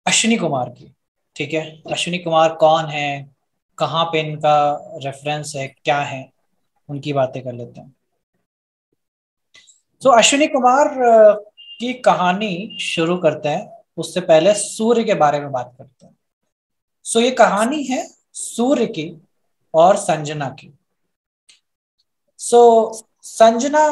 अश्विनी कुमार की। ठीक है, अश्विनी कुमार कौन है, कहाँ पे इनका रेफरेंस है, क्या है, उनकी बातें कर लेते हैं। तो अश्विनी कुमार की कहानी शुरू करते हैं, उससे पहले सूर्य के बारे में बात करते हैं। सो ये कहानी है सूर्य की और संजना की। सो संजना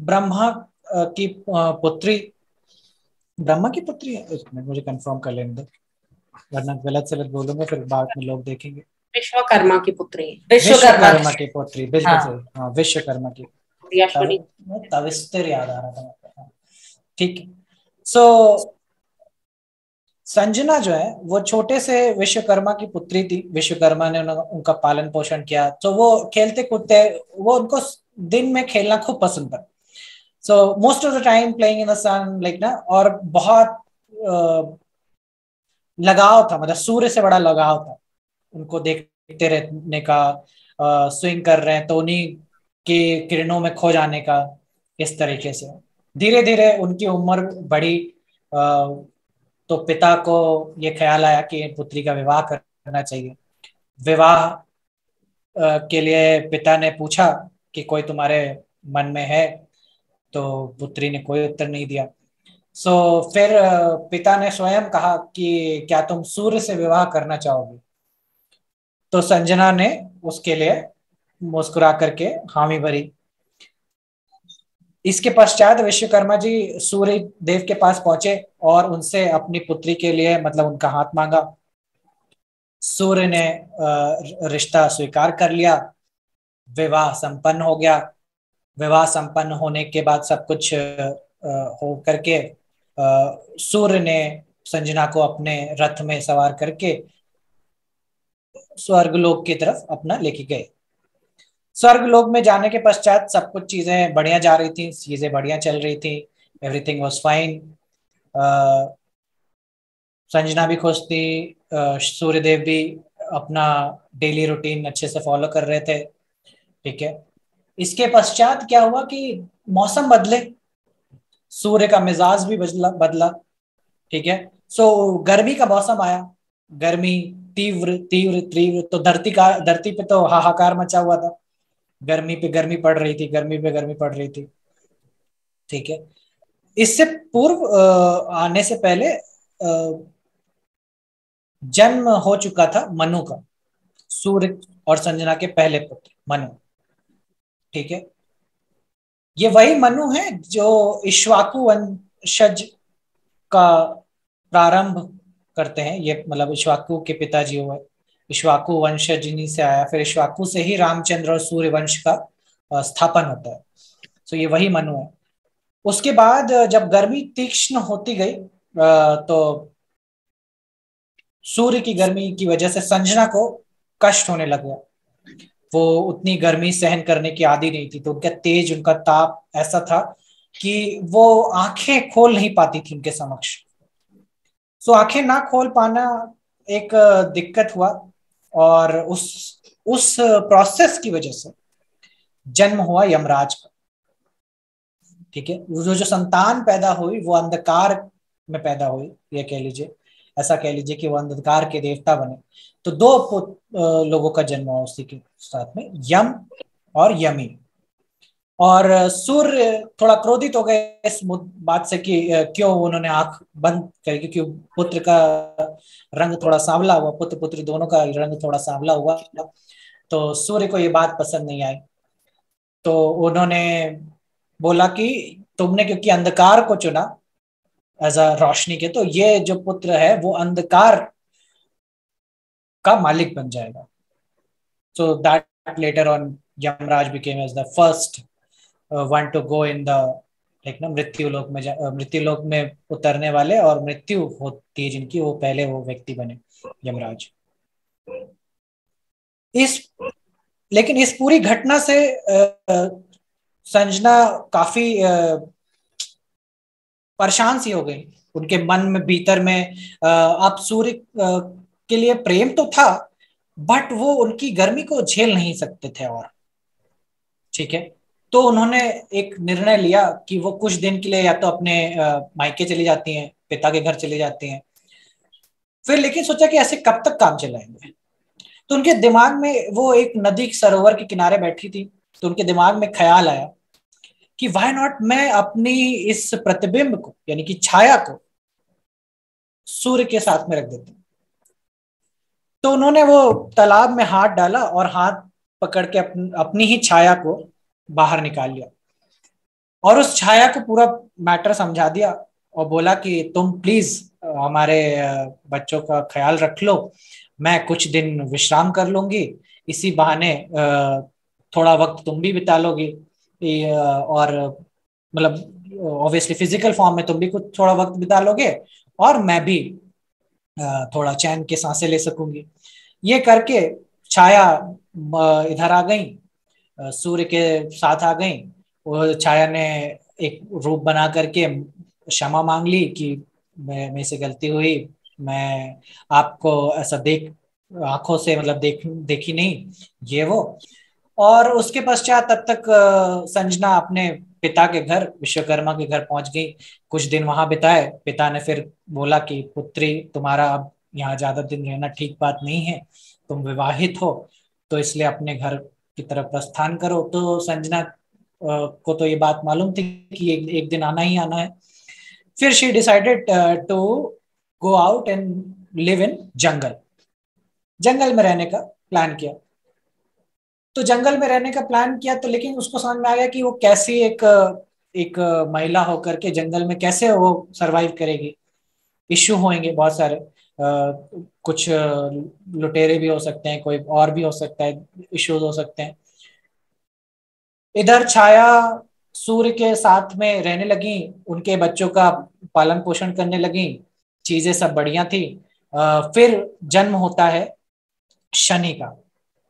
ब्रह्मा की पुत्री, ब्रह्मा की पुत्री है, एक मिनट मुझे कंफर्म कर लेने दो, वरना गलत सलत बोलूंगा फिर बाद में लोग देखेंगे। विश्वकर्मा की पुत्री, विश्वकर्मा विश्वकर्मा की। की पुत्री, बिल्कुल हाँ, सही, हाँ विश्वकर्मा की। अश्विनी। तविस्तर याद आ रहा था मेरे को, हाँ। ठीक है। सो संजना जो है वो छोटे से विश्वकर्मा की पुत्री थी, विश्वकर्मा ने उनका पालन पोषण किया, तो वो खेलते कूदते, वो उनको दिन में खेलना खूब पसंद था। So most of the time playing in the sun like ना, और बहुत लगाव था, मतलब सूर्य से बड़ा लगाव था उनको देखते रहने का। स्विंग कर रहे हैं तो उन्हीं की किरणों में खो जाने का, इस तरीके से धीरे धीरे उनकी उम्र बढ़ी। अ, तो पिता को ये ख्याल आया कि पुत्री का विवाह करना चाहिए। विवाह के लिए पिता ने पूछा कि कोई तुम्हारे मन में है, तो पुत्री ने कोई उत्तर नहीं दिया। सो फिर पिता ने स्वयं कहा कि क्या तुम सूर्य से विवाह करना चाहोगे। तो संजना ने उसके लिए मुस्कुरा करके हामी भरी। इसके पश्चात विश्वकर्मा जी सूर्य देव के पास पहुंचे और उनसे अपनी पुत्री के लिए मतलब उनका हाथ मांगा। सूर्य ने रिश्ता स्वीकार कर लिया। विवाह संपन्न हो गया। विवाह संपन्न होने के बाद सब कुछ हो करके सूर्य ने संजना को अपने रथ में सवार करके स्वर्गलोक की तरफ अपना लेके गए। स्वर्गलोक में जाने के पश्चात सब कुछ चीजें बढ़िया जा रही थी, चीजें बढ़िया चल रही थी, एवरीथिंग वाज फाइन। संजना भी खुश थी, सूर्यदेव भी अपना डेली रूटीन अच्छे से फॉलो कर रहे थे। ठीक है। इसके पश्चात क्या हुआ कि मौसम बदले, सूर्य का मिजाज भी बदला बदला। ठीक है। सो गर्मी का मौसम आया। गर्मी तीव्र तीव्र तीव्र, तो धरती पे तो हाहाकार मचा हुआ था। गर्मी पे गर्मी पड़ रही थी, गर्मी पे गर्मी पड़ रही थी। ठीक है। इससे पूर्व आने से पहले जन्म हो चुका था मनु का, सूर्य और संजना के पहले पुत्र मनु। ठीक है। ये वही मनु है जो इक्ष्वाकु वंशज का प्रारंभ करते हैं। ये मतलब इक्ष्वाकु के पिताजी हुए, इक्ष्वाकु वंशजनी से आया, फिर इक्ष्वाकु से ही रामचंद्र और सूर्य वंश का स्थापन होता है। तो ये वही मनु है। उसके बाद जब गर्मी तीक्ष्ण होती गई, तो सूर्य की गर्मी की वजह से संजना को कष्ट होने लगा। वो उतनी गर्मी सहन करने की आदी नहीं थी, तो उनका तेज, उनका ताप ऐसा था कि वो आंखें खोल नहीं पाती थी उनके समक्ष। सो आंखें ना खोल पाना एक दिक्कत हुआ। और उस प्रोसेस की वजह से जन्म हुआ यमराज का। ठीक है। जो जो संतान पैदा हुई वो अंधकार में पैदा हुई, ये कह लीजिए, ऐसा कह लीजिए कि वो अंधकार के देवता बने। तो दो लोगों का जन्म हुआ उसी के साथ में, यम और यमी। और सूर्य थोड़ा क्रोधित हो गए इस बात से कि क्यों उन्होंने आंख बंद करी, क्योंकि पुत्र का रंग थोड़ा सांवला हुआ, पुत्र पुत्री दोनों का रंग थोड़ा सांवला हुआ। तो सूर्य को ये बात पसंद नहीं आई। तो उन्होंने बोला कि तुमने क्योंकि अंधकार को चुना एज अ रोशनी के, तो ये जो पुत्र है वो अंधकार का मालिक बन जाएगा। So that later on Yamraj became as the first one to go in the like ना मृत्यु लोक में, मृत्यु लोक में उतरने वाले और मृत्यु होती है जिनकी, वो पहले वो व्यक्ति बने, यमराज। इस लेकिन इस पूरी घटना से संजना काफी परेशान सी हो गई। उनके मन में भीतर में अब सूर्य के लिए प्रेम तो था, बट वो उनकी गर्मी को झेल नहीं सकते थे। और ठीक है। तो उन्होंने एक निर्णय लिया कि वो कुछ दिन के लिए या तो अपने मायके चली जाती हैं, पिता के घर चली जाती हैं, फिर लेकिन सोचा कि ऐसे कब तक काम चलाएंगे, तो उनके दिमाग में, वो एक नदी सरोवर के किनारे बैठी थी, तो उनके दिमाग में ख्याल आया कि व्हाई नॉट मैं अपनी इस प्रतिबिंब को यानी कि छाया को सूर्य के साथ में रख देता हूं। तो उन्होंने वो तालाब में हाथ डाला और हाथ पकड़ के अपनी ही छाया को बाहर निकाल लिया और उस छाया को पूरा मैटर समझा दिया और बोला कि तुम प्लीज हमारे बच्चों का ख्याल रख लो, मैं कुछ दिन विश्राम कर लूंगी, इसी बहाने थोड़ा वक्त तुम भी बिता लोगी, और मतलब ऑब्वियसली फिजिकल फॉर्म में तुम भी कुछ थोड़ा वक्त बिता लोगे और मैं भी थोड़ा चैन के सांसें ले सकूंगी। ये करके छाया इधर आ गई, सूर्य के साथ आ गई। वो छाया ने एक रूप बना करके क्षमा मांग ली कि मैं मेरे से गलती हुई, मैं आपको ऐसा देख आंखों से मतलब देखी नहीं, ये वो। और उसके पश्चात तब तक संजना अपने पिता के घर, विश्वकर्मा के घर पहुंच गई, कुछ दिन वहां बिताए। पिता ने फिर बोला कि पुत्री, तुम्हारा अब यहाँ ज्यादा दिन रहना ठीक बात नहीं है, तुम विवाहित हो, तो इसलिए अपने घर की तरफ प्रस्थान करो। तो संजना को तो ये बात मालूम थी कि एक दिन आना ही आना है। फिर she decided to go out and live in jungle, जंगल में रहने का प्लान किया। तो जंगल में रहने का प्लान किया, तो लेकिन उसको समझ में आ गया कि वो कैसी एक एक महिला होकर के जंगल में कैसे वो सरवाइव करेगी। इश्यू होंगे बहुत सारे, कुछ लुटेरे भी हो सकते हैं, कोई और भी हो सकता है, इश्यूज हो सकते हैं। इधर छाया सूर्य के साथ में रहने लगी, उनके बच्चों का पालन पोषण करने लगी, चीजें सब बढ़िया थी। फिर जन्म होता है शनि का।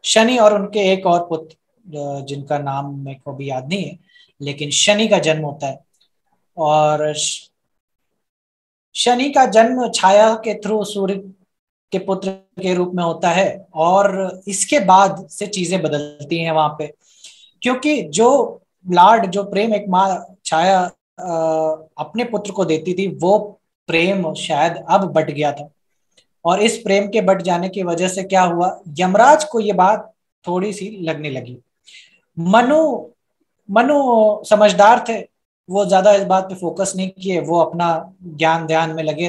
शनि और उनके एक और पुत्र, जिनका नाम मेरे को भी याद नहीं है, लेकिन शनि का जन्म होता है। और शनि का जन्म छाया के थ्रू सूर्य के पुत्र के रूप में होता है। और इसके बाद से चीजें बदलती हैं वहां पे, क्योंकि जो लाड, जो प्रेम एक माँ छाया अपने पुत्र को देती थी, वो प्रेम शायद अब बट गया था। और इस प्रेम के बट जाने की वजह से क्या हुआ, यमराज को ये बात थोड़ी सी लगने लगी। मनु मनु समझदार थे, वो ज्यादा इस बात पे फोकस नहीं किए, वो अपना ज्ञान ध्यान में लगे।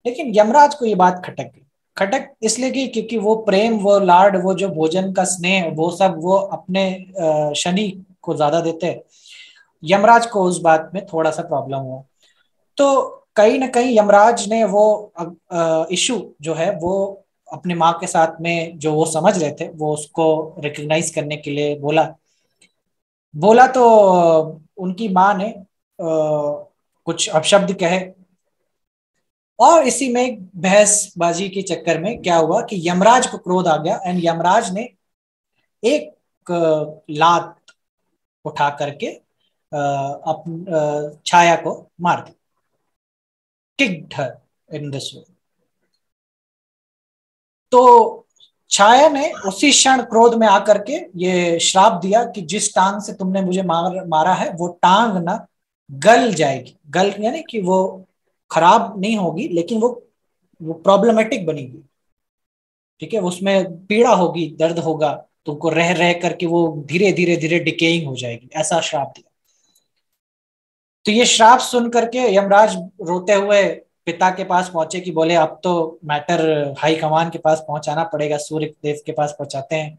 लेकिन यमराज को ये बात खटक गई। खटक इसलिए की क्योंकि वो प्रेम, वो लाड, वो जो भोजन का स्नेह, वो सब वो अपने शनि को ज्यादा देते हैं। यमराज को उस बात में थोड़ा सा प्रॉब्लम हुआ। तो कहीं ना कहीं यमराज ने वो इशू जो है वो अपनी माँ के साथ में, जो वो समझ रहे थे, वो उसको रिकग्नाइज करने के लिए बोला। बोला तो उनकी माँ ने कुछ अपशब्द कहे, और इसी में बहसबाजी के चक्कर में क्या हुआ कि यमराज को क्रोध आ गया एंड यमराज ने एक लात उठा करके छाया को मार दिया, kicked her in this way. तो छाया ने उसी क्षण क्रोध में आकर के ये श्राप दिया कि जिस टांग से तुमने मुझे मारा है, वो टांग ना गल जाएगी। गल यानी कि वो खराब नहीं होगी, लेकिन वो प्रॉब्लमेटिक बनेगी। ठीक है, उसमें पीड़ा होगी, दर्द होगा, तुमको रह रह करके वो धीरे धीरे धीरे डिकेइंग हो जाएगी, ऐसा श्राप दिया। तो ये श्राप सुन करके यमराज रोते हुए पिता के पास पहुंचे कि बोले अब तो मैटर हाई कमान के पास पहुंचाना पड़ेगा, सूर्य देव के पास पहुंचाते हैं।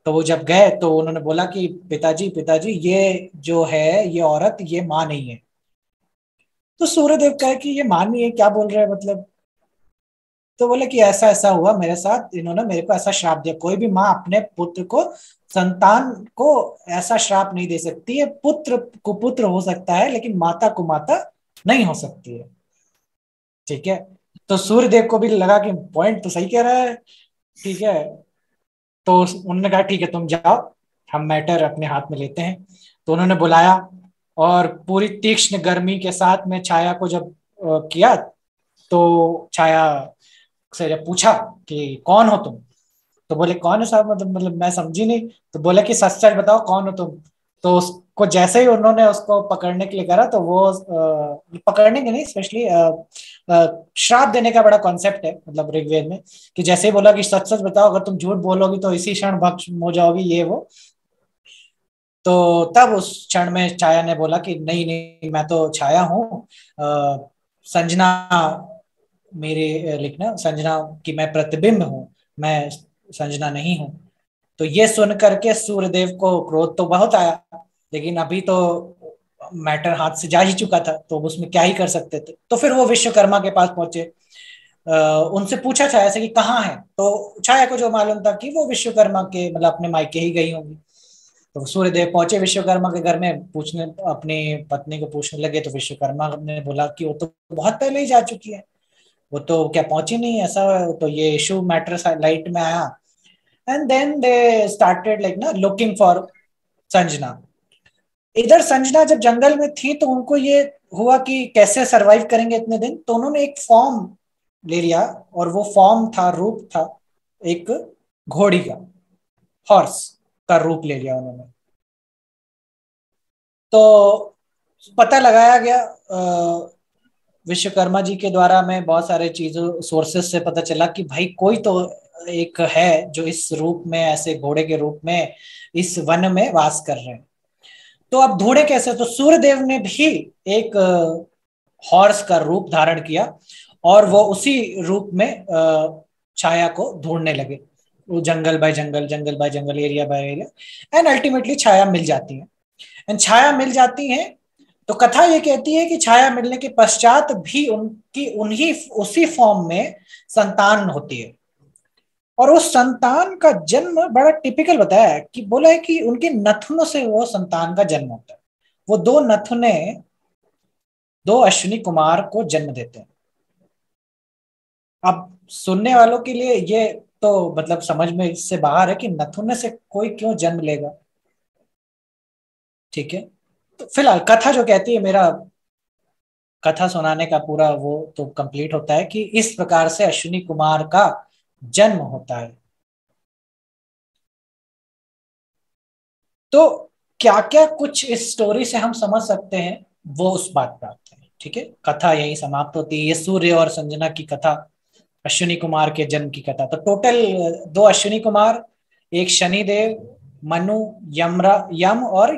तो वो जब गए तो उन्होंने बोला कि पिताजी पिताजी, ये जो है ये औरत, ये माँ नहीं है। तो सूर्यदेव कहे कि ये माँ नहीं है, क्या बोल रहे हैं मतलब। तो बोले कि ऐसा ऐसा हुआ मेरे साथ, इन्होंने मेरे को ऐसा श्राप दिया। कोई भी माँ अपने पुत्र को, संतान को ऐसा श्राप नहीं दे सकती है। पुत्र कुपुत्र हो सकता है, लेकिन माता कुमाता नहीं हो सकती है। ठीक है, तो सूर्यदेव को भी लगा कि पॉइंट तो सही कह रहा है। ठीक है, तो उन्होंने कहा ठीक है तुम जाओ, हम मैटर अपने हाथ में लेते हैं। तो उन्होंने बुलाया और पूरी तीक्ष्ण गर्मी के साथ में छाया को जब किया, तो छाया से जब पूछा कि कौन हो तुम, तो बोले कौन है साहब, मतलब मैं समझी नहीं। तो बोले कि सच सच बताओ कौन हो तुम। तो उसको को जैसे ही उन्होंने उसको पकड़ने के लिए करा तो वो पकड़ने के नहीं, स्पेशली श्राप देने का बड़ा कॉन्सेप्ट है मतलब ऋग्वेद में, कि जैसे ही बोला कि सच सच बताओ, अगर तुम झूठ बोलोगी तो इसी क्षण भस्म हो जाओगी, ये वो। तो तब उस क्षण में छाया ने बोला कि नहीं नहीं, मैं तो छाया हूँ, संजना मेरे लिखना, संजना की मैं प्रतिबिंब हूँ, मैं संजना नहीं हूँ। तो ये सुन करके सूर्यदेव को क्रोध तो बहुत आया, लेकिन अभी तो मैटर हाथ से जा ही चुका था, तो उसमें क्या ही कर सकते थे। तो फिर वो विश्वकर्मा के पास पहुंचे, उनसे पूछा छाया से कि कहाँ है, तो छाया को जो मालूम था कि वो विश्वकर्मा के मतलब अपने मायके ही गई होंगी। तो सूर्यदेव पहुंचे विश्वकर्मा के घर में, पूछने अपनी पत्नी को पूछने लगे, तो विश्वकर्मा ने बोला कि वो तो बहुत पहले ही जा चुकी है, वो तो क्या पहुंची नहीं ऐसा। तो ये इशू मैटर लाइट में आया, and then they started like ना लुकिंग फॉर संजना। इधर संजना जब जंगल में थी तो उनको ये हुआ कि कैसे सरवाइव करेंगे इतने दिन, तो उन्होंने एक फॉर्म ले लिया, और वो फॉर्म था, रूप था एक घोड़ी का, हॉर्स का रूप ले लिया उन्होंने। तो पता लगाया गया विश्वकर्मा जी के द्वारा में बहुत सारे चीजों सोर्सेस से पता चला कि भाई कोई तो एक है जो इस रूप में, ऐसे घोड़े के रूप में इस वन में वास कर रहे हैं। तो अब ढूंढे कैसे, तो सूर्यदेव ने भी एक हॉर्स का रूप धारण किया, और वो उसी रूप में छाया को ढूंढने लगे, वो jungle by jungle, jungle by jungle, area by area, and ultimately Chhaya मिल जाती है। एंड छाया मिल जाती है तो कथा ये कहती है कि छाया मिलने के पश्चात भी उनकी उन्हीं उसी फॉर्म में संतान होती है, और उस संतान का जन्म बड़ा टिपिकल बताया है कि बोला है कि उनके नथुनों से वो संतान का जन्म होता है। वो दो नथुने दो अश्विनी कुमार को जन्म देते हैं। अब सुनने वालों के लिए ये तो मतलब समझ में इससे बाहर है कि नथुने से कोई क्यों जन्म लेगा, ठीक है। तो फिलहाल कथा जो कहती है, मेरा कथा सुनाने का पूरा वो तो कंप्लीट होता है कि इस प्रकार से अश्विनी कुमार का जन्म होता है। तो क्या क्या कुछ इस स्टोरी से हम समझ सकते हैं, वो उस बात पे आते हैं, ठीक है। कथा यही समाप्त होती है, ये सूर्य और संजना की कथा, अश्विनी कुमार के जन्म की कथा। तो टोटल दो अश्विनी कुमार, एक शनिदेव, मनु, यम और